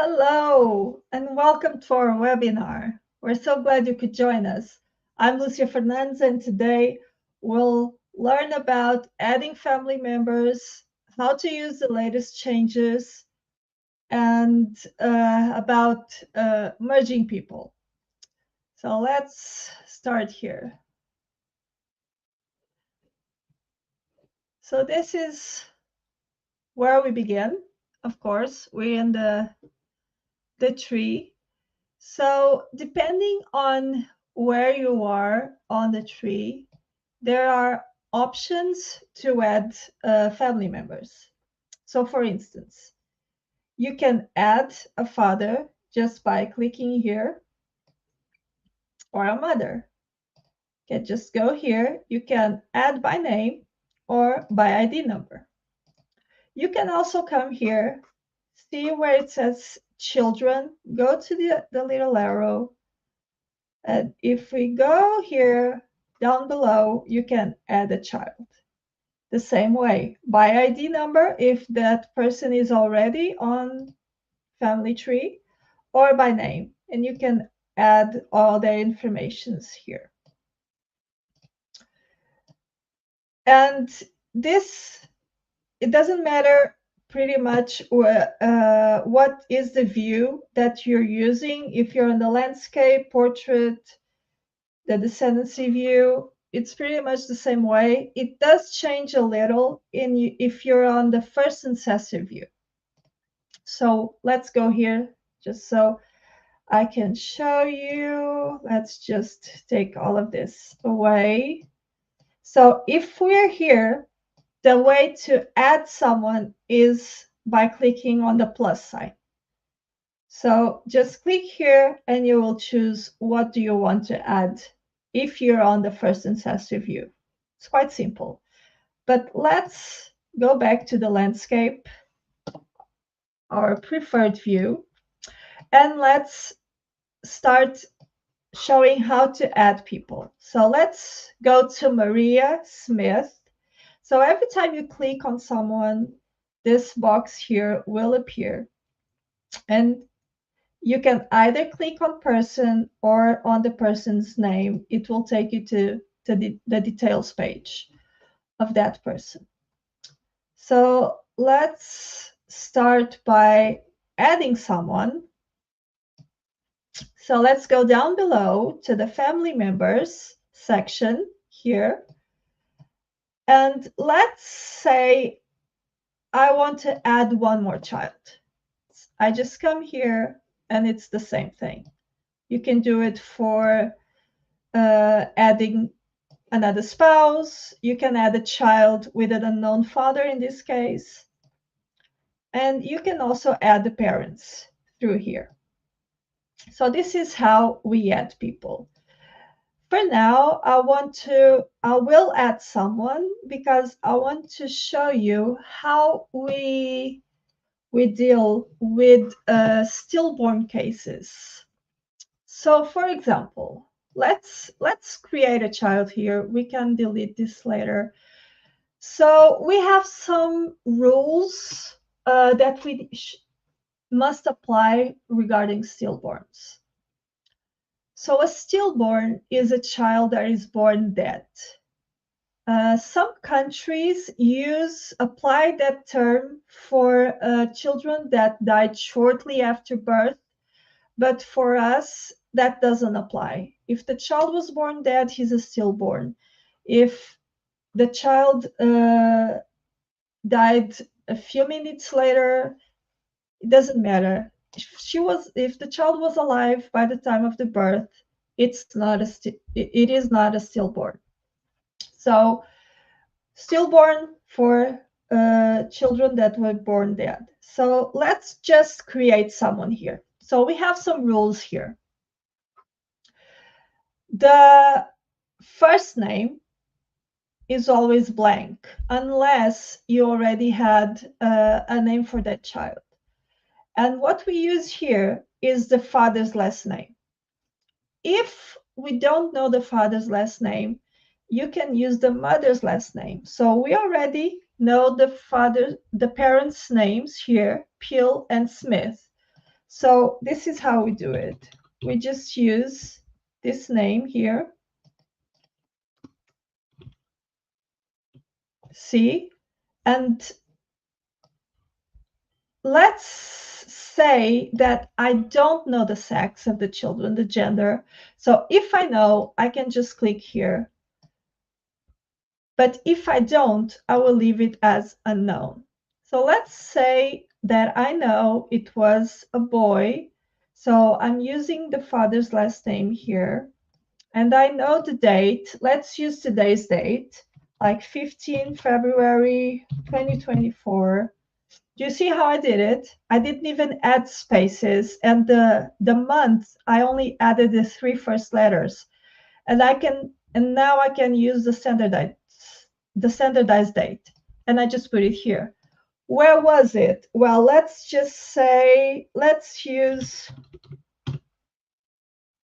Hello, and welcome to our webinar. We're so glad you could join us. I'm Lucia Fernandes, and today we'll learn about adding family members, how to use the latest changes, and about merging people. So let's start here. So this is where we begin. Of course, we're in the tree. So depending on where you are on the tree, there are options to add family members. So for instance, you can add a father just by clicking here, or a mother. You can just go here. You can add by name or by ID number. You can also come here, see where it says children, go to the little arrow. And if we go here down below, you can add a child. The same way, by ID number, if that person is already on family tree, or by name. And you can add all their informations here. And this, it doesn't matter pretty much what is the view that you're using. If you're in the landscape, portrait, the descendancy view, it's pretty much the same way. It does change a little if you're on the first successive view. So let's go here just so I can show you. Let's just take all of this away. So if we're here, the way to add someone is by clicking on the plus sign. So just click here and you will choose what do you want to add if you're on the first successive view. It's quite simple. But let's go back to the landscape, our preferred view, and let's start showing how to add people. So let's go to Maria Smith. So every time you click on someone, this box here will appear. And you can either click on person or on the person's name. It will take you to the details page of that person. So let's start by adding someone. So let's go down below to the family members section here. And let's say I want to add one more child. I just come here and it's the same thing. You can do it for adding another spouse. You can add a child with an unknown father in this case. And you can also add the parents through here. So this is how we add people. For now, I will add someone because I want to show you how we deal with stillborn cases. So for example, let's create a child here. We can delete this later. So we have some rules that we must apply regarding stillborns. So a stillborn is a child that is born dead. Some countries apply that term for children that died shortly after birth, but for us, that doesn't apply. If the child was born dead, he's a stillborn. If the child died a few minutes later, it doesn't matter. If the child was alive by the time of the birth, it is not a stillborn. So stillborn for children that were born dead. So let's just create someone here. So we have some rules here. The first name is always blank unless you already had a name for that child. And what we use here is the father's last name. If we don't know the father's last name, you can use the mother's last name. So we already know the parents' names here, Peel and Smith. So this is how we do it. We just use this name here. See? And let's say that I don't know the sex of the children, the gender. So if I know, I can just click here. But if I don't, I will leave it as unknown. So let's say that I know it was a boy. So I'm using the father's last name here. And I know the date. Let's use today's date, like 15 February 2024. Do you see how I did it? I didn't even add spaces. And the month, I only added the three first letters. And now I can use the standardized date. And I just put it here. Where was it? Well, let's just say, let's use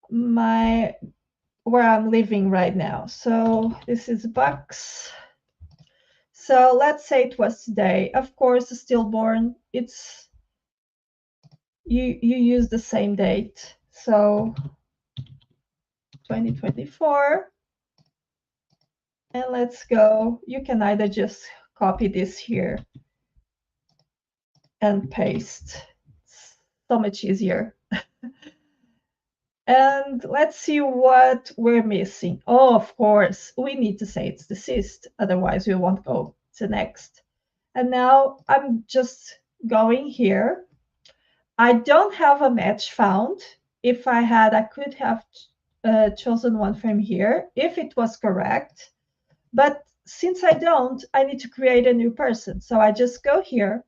where I'm living right now. So this is Bucks. So let's say it was today. Of course, Stillborn, it's you use the same date. So 2024. And let's go. You can either just copy this here and paste. It's so much easier. And let's see what we're missing. Oh, of course, we need to say it's deceased. Otherwise, we won't go to next. And now I'm just going here. I don't have a match found. If I had, I could have chosen one from here if it was correct. But since I don't, I need to create a new person. So I just go here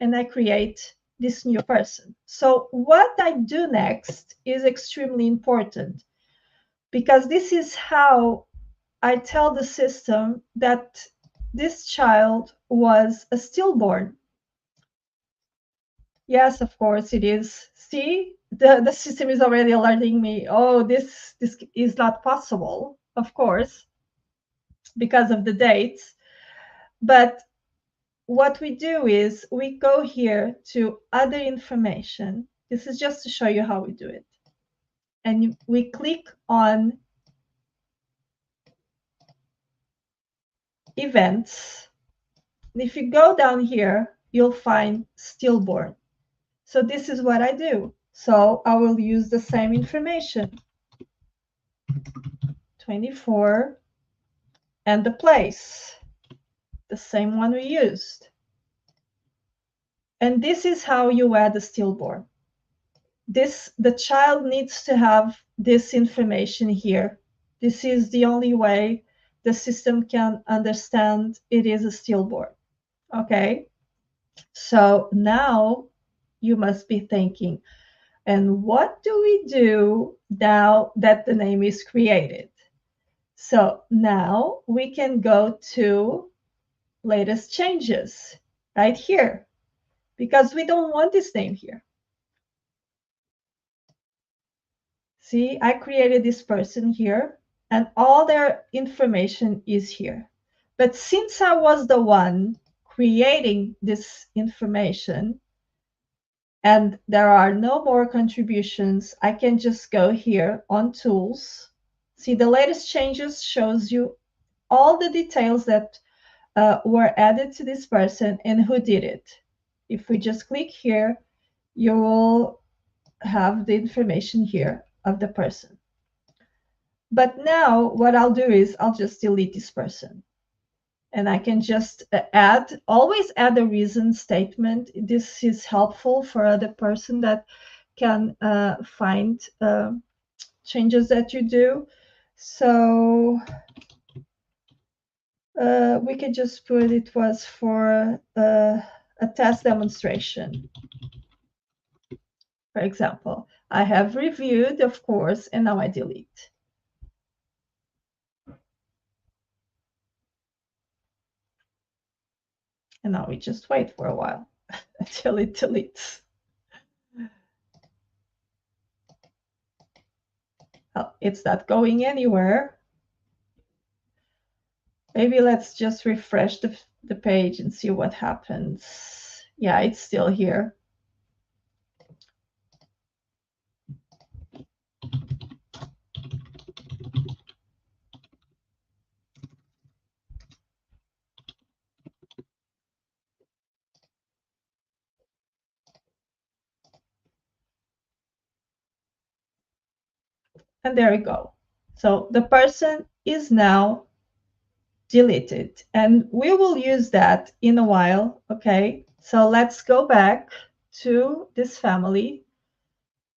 and I create this new person. So what I do next is extremely important because this is how I tell the system that this child was a stillborn. Yes, of course it is. See, the system is already alerting me. Oh, this is not possible, of course, because of the dates. But what we do is we go here to other information. This is just to show you how we do it. And we click on events. And if you go down here, you'll find stillborn. So this is what I do. So I will use the same information, 24, and the place, the same one we used. And this is how you add a stillborn. The child needs to have this information here. This is the only way the system can understand it is a stillborn. Okay, so now you must be thinking, and what do we do now that the name is created? So now we can go to latest changes right here because we don't want this name here. See, I created this person here and all their information is here. But since I was the one creating this information and there are no more contributions, I can just go here on tools. See, the latest changes shows you all the details that were added to this person and who did it. If we just click here, you will have the information here of the person. But now what I'll do is I'll just delete this person. And I can just always add a reason statement. This is helpful for other person that can find changes that you do. So we can just put it was for a test demonstration. For example, I have reviewed, of course, and now I delete. And now we just wait for a while until it deletes. Oh, it's not going anywhere. Maybe let's just refresh the page and see what happens. Yeah, it's still here. And there we go. So the person is now deleted, and we will use that in a while. Okay, so let's go back to this family.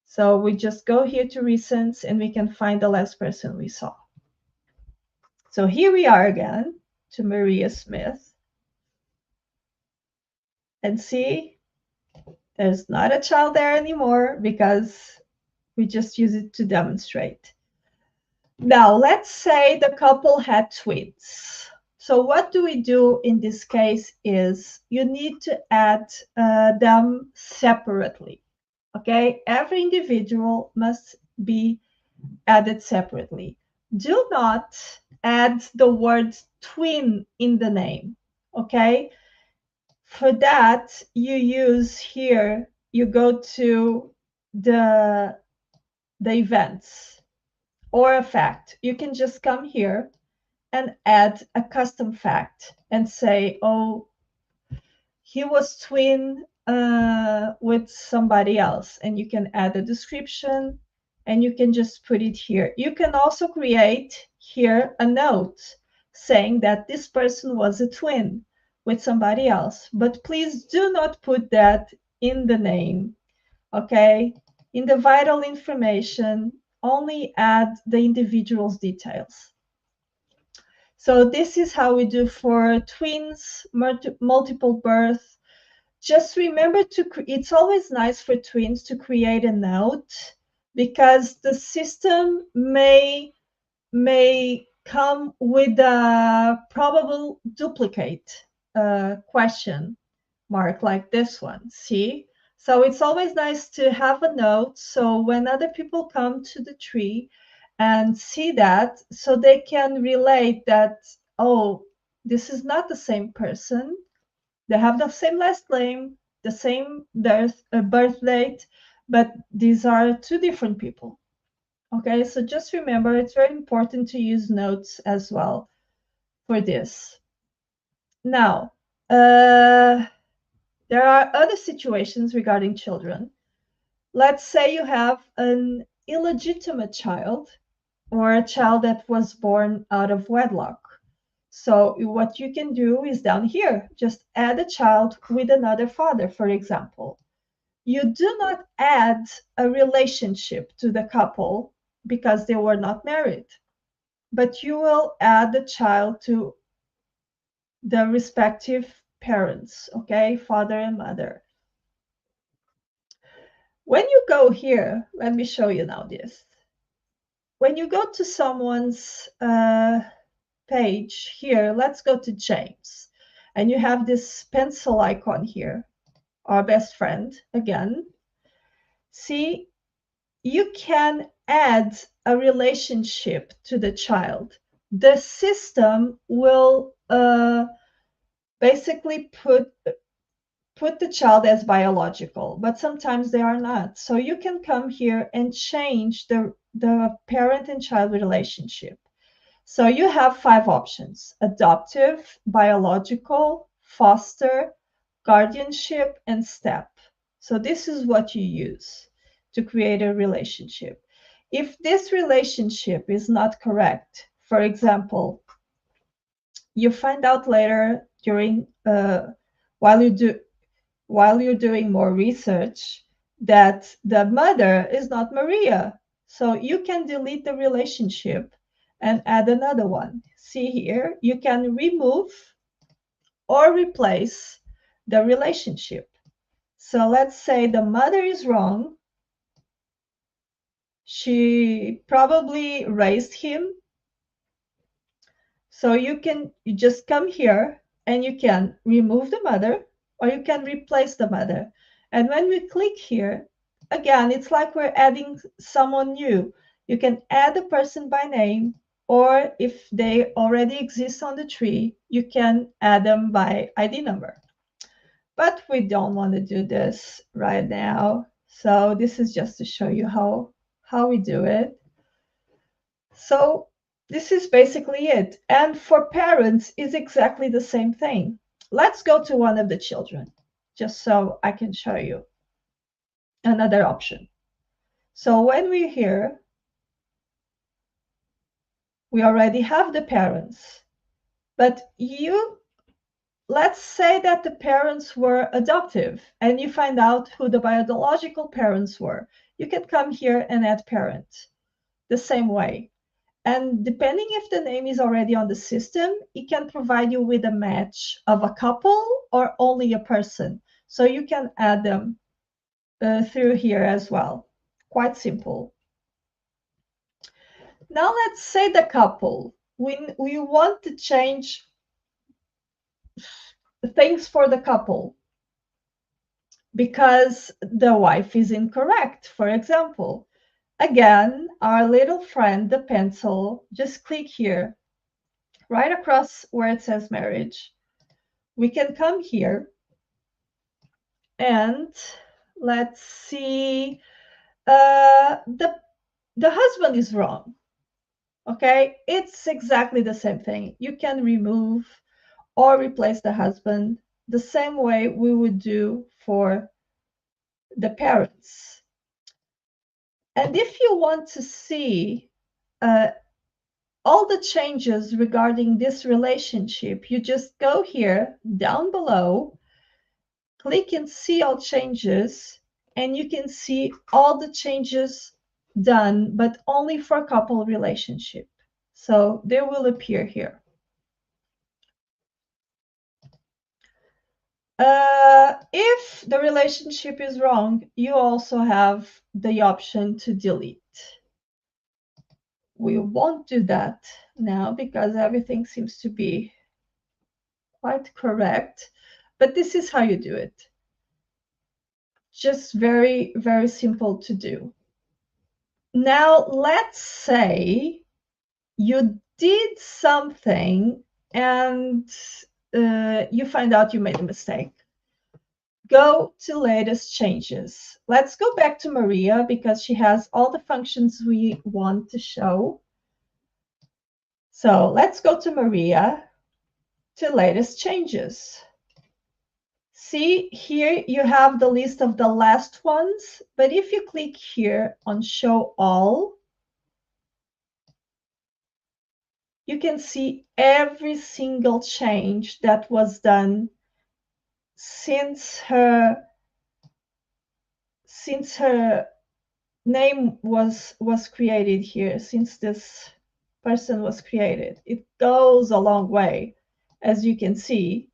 So we just go here to recents and we can find the last person we saw. So here we are again to Maria Smith. And see, there's not a child there anymore because we just use it to demonstrate. Now, let's say the couple had twins. So what do we do in this case is you need to add them separately. Okay, every individual must be added separately. Do not add the word twin in the name. Okay, for that you use here, you go to the events or a fact. You can just come here and add a custom fact and say, oh, he was twin with somebody else, and you can add a description and you can just put it here. You can also create here a note saying that this person was a twin with somebody else, but please do not put that in the name. Okay, in the vital information, only add the individual's details. So this is how we do for twins, multiple birth. Just remember to, it's always nice for twins to create a note, because the system may come with a probable duplicate question mark like this one. See? So it's always nice to have a note, so when other people come to the tree and see that, so they can relate that, oh, this is not the same person. They have the same last name, the same birth date, but these are two different people. Okay, so just remember, it's very important to use notes as well for this. Now, there are other situations regarding children. Let's say you have an illegitimate child or a child that was born out of wedlock. So what you can do is down here, just add a child with another father, for example. You do not add a relationship to the couple because they were not married, but you will add the child to the respective parents, okay, father and mother. When you go here, let me show you now this. When you go to someone's page here, let's go to James, and you have this pencil icon here, our best friend again. See, you can add a relationship to the child. The system will basically put the child as biological, but sometimes they are not. So you can come here and change the parent and child relationship. So you have 5 options: adoptive, biological, foster, guardianship, and step. So this is what you use to create a relationship. If this relationship is not correct, for example, you find out later during while you're doing more research that the mother is not Maria. So you can delete the relationship and add another one. See here, you can remove or replace the relationship. So let's say the mother is wrong. She probably raised him. So you just come here and you can remove the mother or you can replace the mother. And when we click here, again, it's like we're adding someone new. You can add the person by name, or if they already exist on the tree, you can add them by ID number. But we don't want to do this right now. So this is just to show you how we do it. So this is basically it. And for parents, is exactly the same thing. Let's go to one of the children, just so I can show you another option. So when we're here, We already have the parents. But let's say that the parents were adoptive and you find out who the biological parents were. You can come here and add parent the same way. And depending if the name is already on the system, it can provide you with a match of a couple or only a person. So you can add them through here as well. Quite simple. Now let's say the couple. We want to change things for the couple because the wife is incorrect, for example. Again, our little friend, the pencil, just click here, right across where it says marriage. We can come here and let's see, the husband is wrong. Okay, it's exactly the same thing. You can remove or replace the husband the same way we would do for the parents. And if you want to see all the changes regarding this relationship, you just go here down below, click and see all changes, and you can see all the changes done, but only for couple relationship. So they will appear here. If the relationship is wrong, you also have the option to delete. We won't do that now because everything seems to be quite correct, but this is how you do it. Just very, very simple to do. Now, let's say you did something and you find out you made a mistake. Go to latest changes. Let's go back to Maria because she has all the functions we want to show. So let's go to Maria to latest changes. See, here you have the list of the last ones, but if you click here on show all, you can see every single change that was done since her name was created here, since this person was created. It goes a long way, as you can see.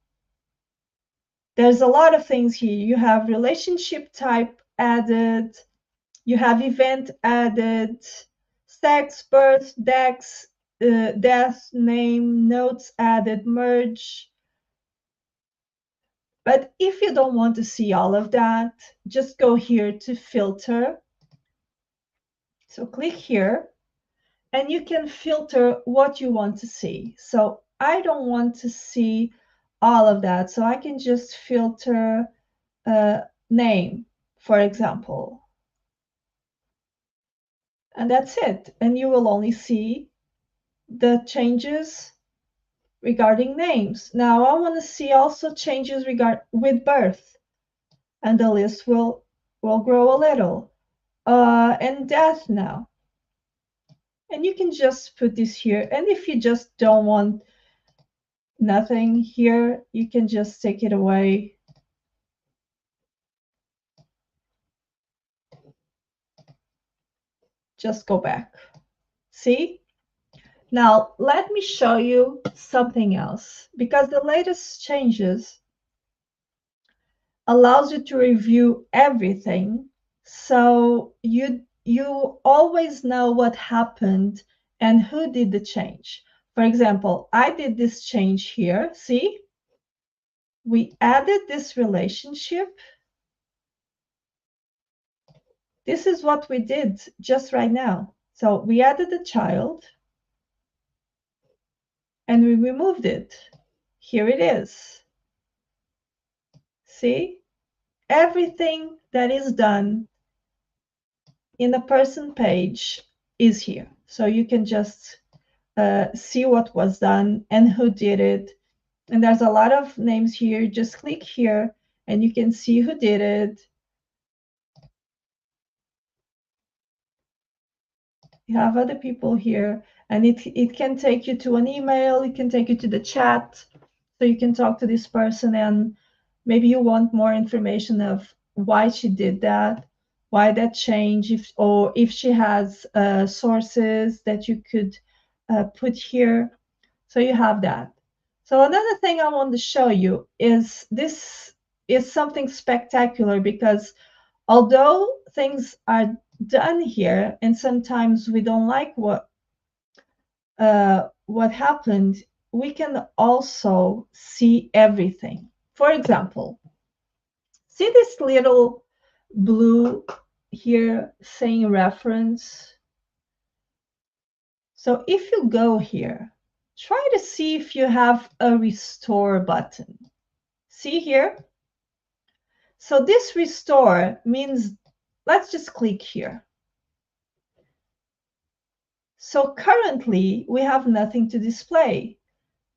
There's a lot of things here. You have relationship type added, you have event added, sex, birth, dex, death, name, notes added, merge. But if you don't want to see all of that, just go here to filter. So click here and you can filter what you want to see. So I don't want to see all of that. So I can just filter name, for example. And that's it. And you will only see the changes regarding names. Now I want to see also changes with birth, and the list will grow a little. And death now. And you can just put this here. And if you just don't want nothing here, you can just take it away. Just go back. See? Now, let me show you something else, because the latest changes allows you to review everything. So you always know what happened and who did the change. For example, I did this change here. See? We added this relationship. This is what we did just right now. So we added a child and we removed it. Here it is. See? Everything that is done in the person page is here. So you can just see what was done and who did it. And there's a lot of names here. Just click here and you can see who did it. You have other people here. And it can take you to an email, it can take you to the chat, so you can talk to this person, and maybe you want more information of why she did that, why that change, or if she has sources that you could put here. So you have that. So another thing I want to show you is this is something spectacular, because although things are done here and sometimes we don't like what happened, we can also see everything. For example, see this little blue here saying reference? So if you go here, try to see if you have a restore button. See here? So this restore means, let's just click here. So currently we have nothing to display,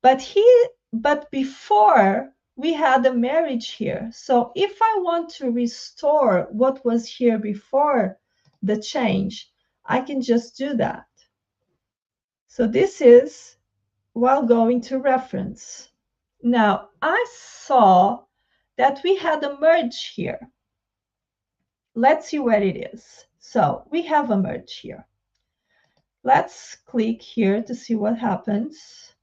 but before we had a marriage here. So if I want to restore what was here before the change, I can just do that. So this is while going to reference. Now I saw that we had a merge here. Let's see where it is. So we have a merge here. Let's click here to see what happens.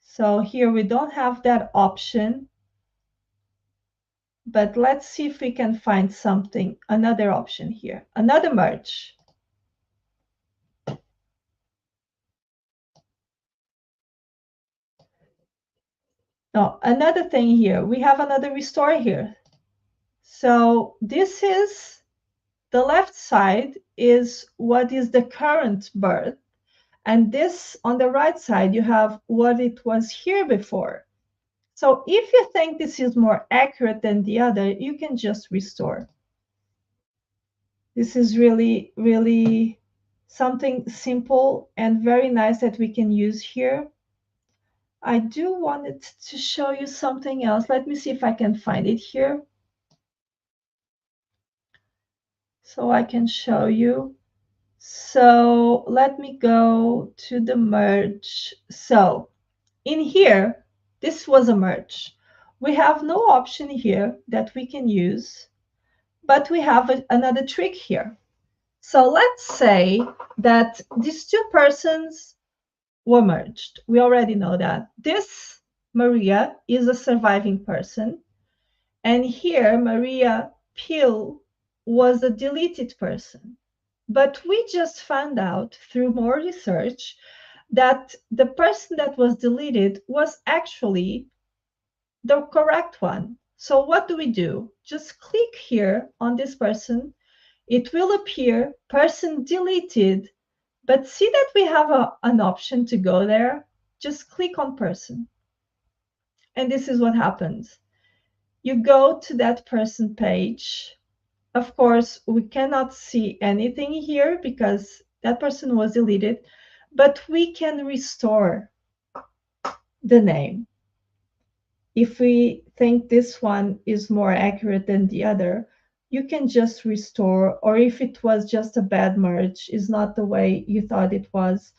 So here we don't have that option, but let's see if we can find something, another option here, another merge. No, another thing here, we have another restore here. So this is the left side is what is the current birth. And this on the right side, you have what it was here before. So if you think this is more accurate than the other, you can just restore. This is really, really something simple and very nice that we can use here. I do want it to show you something else. Let me see if I can find it here, so I can show you. So let me go to the merge. So in here, this was a merge. We have no option here that we can use, but we have another trick here. So let's say that these two persons were merged. We already know that. This Maria is a surviving person, and here Maria Peel was a deleted person. But we just found out through more research that the person that was deleted was actually the correct one. So what do? Just click here on this person. It will appear person deleted, but see that we have an option to go there. Just click on person. And this is what happens. You go to that person page. Of course, we cannot see anything here because that person was deleted, but we can restore the name. If we think this one is more accurate than the other, you can just restore, or if it was just a bad merge, is not the way you thought it was,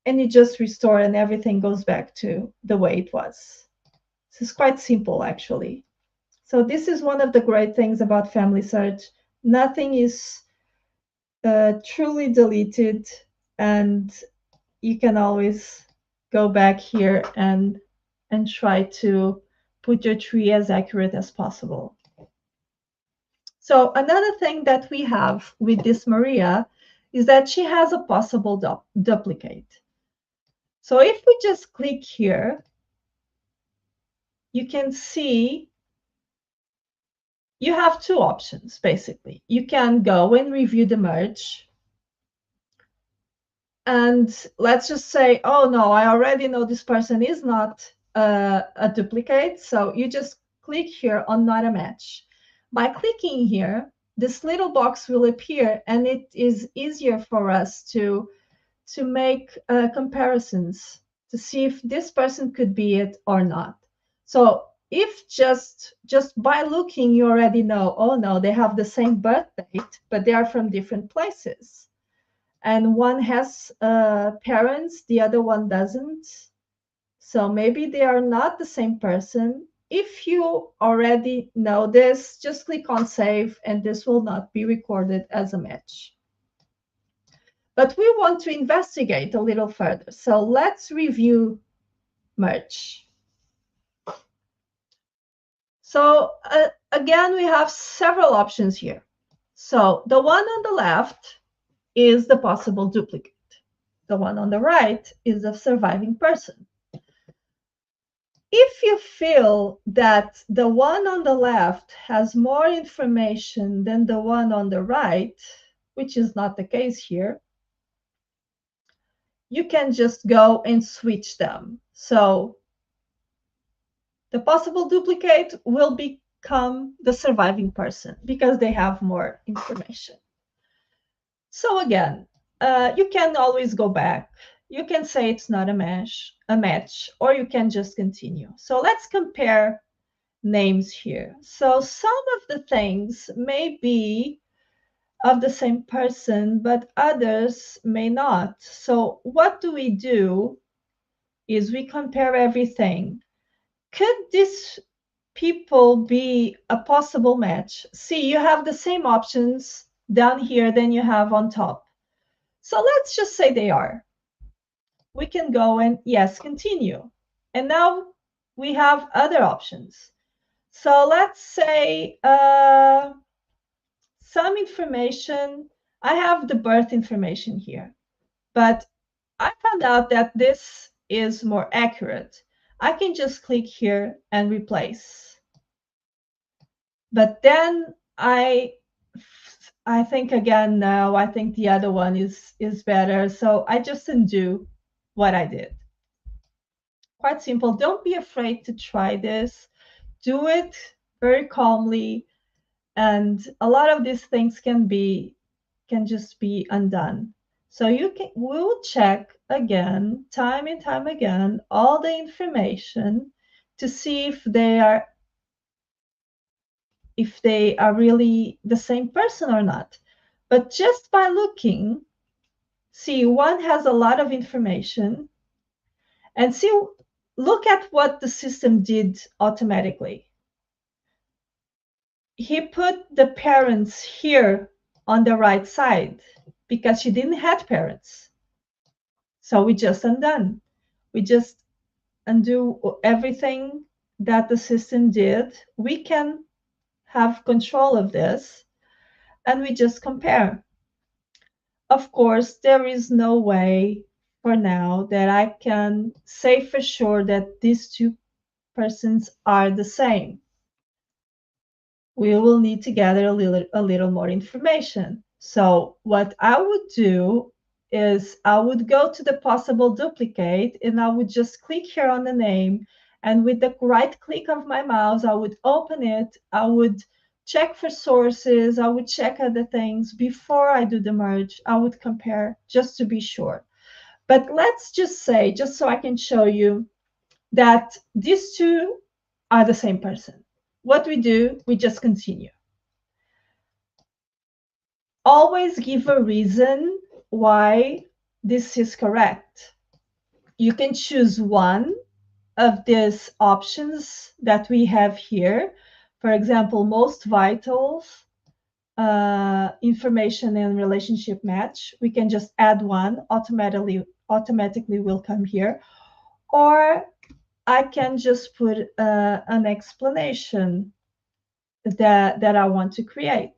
and you just restore and everything goes back to the way it was. This is quite simple, actually. So this is one of the great things about Family Search. Nothing is truly deleted, and you can always go back here and try to put your tree as accurate as possible. So another thing that we have with this Maria is that she has a possible duplicate. So if we just click here, you can see you have two options, basically. You can go and review the merge. And let's just say, oh, no, I already know this person is not a duplicate. So you just click here on not a match. By clicking here, this little box will appear, and it is easier for us to make comparisons to see if this person could be it or not. So if just by looking, you already know, oh no, they have the same birth date, but they are from different places. and one has parents, the other one doesn't. So maybe they are not the same person. If you already know this, just click on save and this will not be recorded as a match. But we want to investigate a little further. So let's review merge. So again, we have several options here. So the one on the left is the possible duplicate. The one on the right is the surviving person. If you feel that the one on the left has more information than the one on the right, which is not the case here, you can just go and switch them. So the possible duplicate will become the surviving person because they have more information. So again, you can always go back. You can say it's not a match, or you can just continue. So let's compare names here. So some of the things may be of the same person, but others may not. So what do? Is we compare everything. Could these people be a possible match? See, you have the same options down here than you have on top. So let's just say they are. We can go and yes, continue. And now we have other options. So let's say some information. I have the birth information here, but I found out that this is more accurate. I can just click here and replace. But then I think again, no, I think the other one is better. So I just undo what I did. Quite simple. Don't be afraid to try this. Do it very calmly. And a lot of these things can just be undone. So we'll check again, time and time again, all the information to see if they are really the same person or not. But just by looking, see, one has a lot of information, and look at what the system did automatically. He put the parents here on the right side because she didn't have parents. So we just undone. We just undo everything that the system did. We can have control of this and we just compare. Of course, there is no way for now that I can say for sure that these two persons are the same. We will need to gather a little more information. So what I would do is I would go to the possible duplicate and I would just click here on the name, and with the right click of my mouse, I would open it. I would check for sources. I would check other things before I do the merge. I would compare just to be sure. But let's just say, just so I can show you, that these two are the same person. What we do, we just continue. Always give a reason why this is correct. You can choose one of these options that we have here. For example, most vital information and relationship match. We can just add one, automatically will come here. Or I can just put an explanation that I want to create.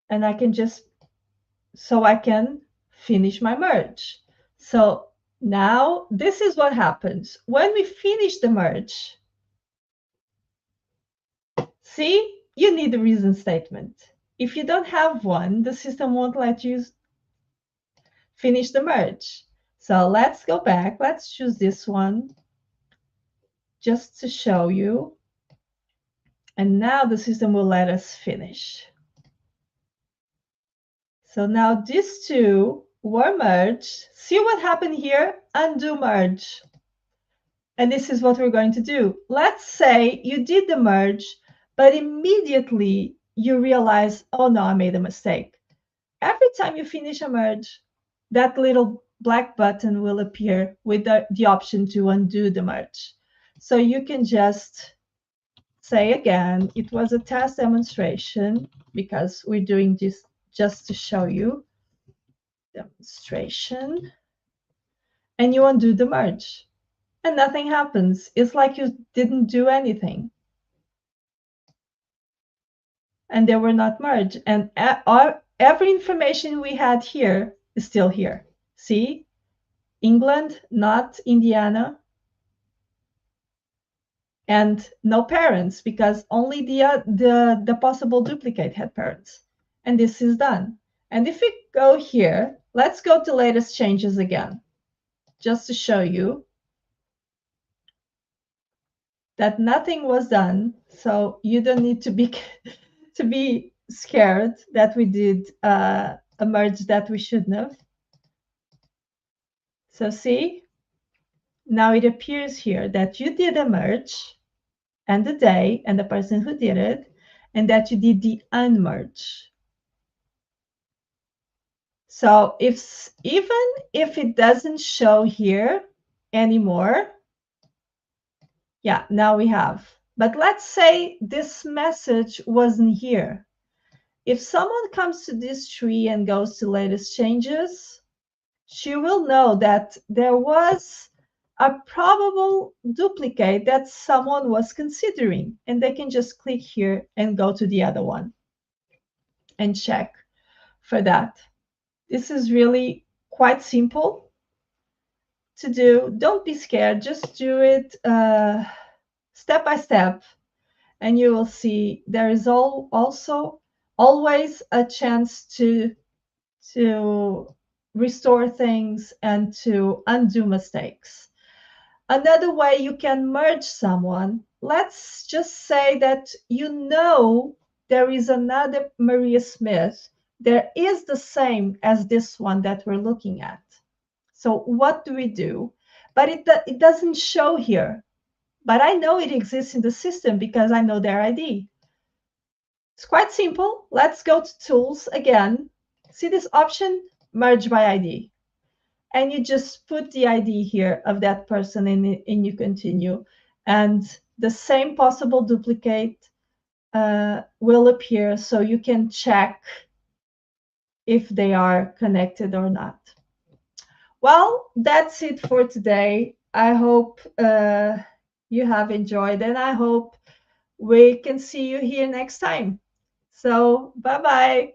And I can I can finish my merge. So now this is what happens. When we finish the merge, see, you need a reason statement. If you don't have one, the system won't let you finish the merge. So let's go back. Let's choose this one just to show you. And now the system will let us finish. So now these two were merged. See what happened here? Undo merge. And this is what we're going to do. Let's say you did the merge, but immediately you realize, oh no, I made a mistake. every time you finish a merge, that little black button will appear with the option to undo the merge. So you can just say again, it was a test demonstration because we're doing this just to show you. Demonstration. And you undo the merge. And nothing happens. It's like you didn't do anything. And they were not merged. And every information we had here is still here. See? England, not Indiana. And no parents, because only the possible duplicate had parents. And this is done. And if we go here, let's go to latest changes again, just to show you that nothing was done. So you don't need to be scared that we did a merge that we shouldn't have. So see, now it appears here that you did a merge and the day and the person who did it, and that you did the unmerge. So even if it doesn't show here anymore, yeah, now we have. But let's say this message wasn't here. If someone comes to this tree and goes to latest changes, she will know that there was a probable duplicate that someone was considering, and they can just click here and go to the other one and check for that. This is really quite simple to do. Don't be scared, just do it step by step, and you will see there is also always a chance to restore things and to undo mistakes. Another way you can merge someone, let's just say that you know there is another Maria Smith. There is the same as this one that we're looking at. So what do we do? But it doesn't show here. But I know it exists in the system because I know their ID. It's quite simple. Let's go to Tools again. See this option? Merge by ID. And you just put the ID here of that person and you continue. And the same possible duplicate will appear so you can check if they are connected or not. Well, that's it for today. I hope you have enjoyed, and I hope we can see you here next time. So, bye-bye.